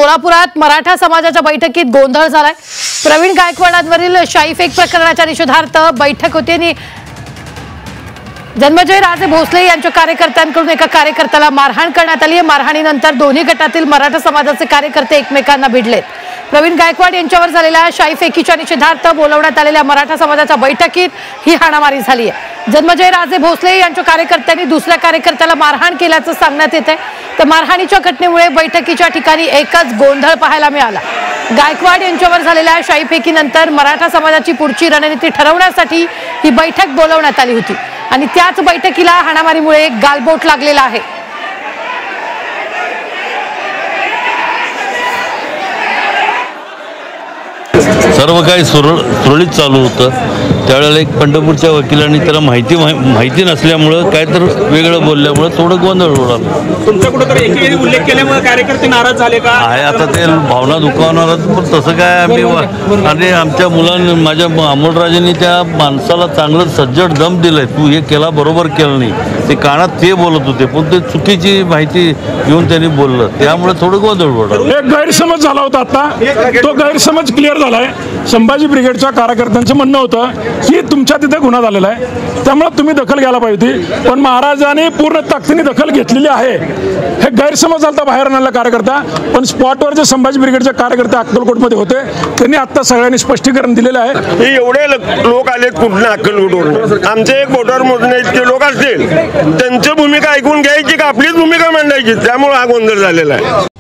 सोलापुरात मराठा समाजाच्या बैठकीत गोंधळ झालाय। प्रवीण गायकवाडांवरील शाईफेक प्रकरणाच्या निषेधार्थ बैठक होती आणि जन्मजय राजे भोसले यांच्या कार्यकर्त्यांकडून एका कार्यकर्त्याला मारहाण करण्यात आली आहे। मारहाणीनंतर दोन्ही गटातील मराठा समाजाचे कार्यकर्ते एकमेकांना भिडलेत। प्रवीण गायकवाड यांच्यावर झालेल्या शाईफेकीच्या निषेधार्थ बोलवण्यात आलेल्या मराठा समाजाच्या बैठकीत ही हाणामारी झाली आहे। जन्मजय राजे भोसले यांच्या कार्यकर्त्यांनी दुसऱ्या कार्यकर्त्याला मारहाण केल्याचं सांगण्यात येत आहे। तर मारहाणीच्या घटनेमुळे बैठकीच्या ठिकाणी एकच गोंधळ पाहायला मिळाला। गायकवाड यांच्यावर झालेल्या शाईफेकीनंतर मराठा समाजाची पुढची रणनीती ठरवण्यासाठी ही बैठक बोलवण्यात आली होती आणि त्याच बैठकीला हाणामारीमुळे गालबोट लागलेला आहे। सर्व काही सुरळीत चालू होतं। त्यावेळेला एक पंढरपूरच्या वकिलांनी त्याला माहिती नसल्यामुळं काय तर वेगळं बोलल्यामुळे थोडं गोंधळ उडाला। तुमचा कुठेतरी एकेरी उल्लेख केल्यामुळे कार्यकर्ते नाराज झाले का? आहे आता ते भावना दुखावणार, पण तसं काय आम्ही आणि आमच्या मुलांनी माझ्या अमोलराजेंनी त्या माणसाला चांगलं सज्जड दम दिलंय, तू हे केला बरोबर केलं नाही, ते कानात ते बोलत होते पण ते चुकीची माहिती घेऊन त्यांनी बोललं, त्यामुळे थोडं गोंधळ उडाला। एक गैरसमज झाला होता, आता तो गैरसमज क्लिअर झालाय। संभाजी ब्रिगेडच्या कार्यकर्त्यांचं म्हणणं होतं की तुमच्या तिथे गुन्हा झालेला आहे, त्यामुळे तुम्ही दखल घ्यायला पाहिजे होती, पण महाराजांनी पूर्ण ताकदीने दखल घेतलेली आहे। हे गैरसमज झाला बाहेर आणला कार्यकर्ता, पण स्पॉटवर जे संभाजी ब्रिगेडचे कार्यकर्ते अक्कलकोटमध्ये होते त्यांनी आता सगळ्यांनी स्पष्टीकरण दिलेलं आहे। हे एवढे लोक आलेत कुठल्या अक्कलकोटवरून, आमचे एक वोटर मोजणे इतके लोक असतील, त्यांची भूमिका ऐकून घ्यायची का आपलीच भूमिका मांडायची, त्यामुळे हा गोंधळ झालेला आहे।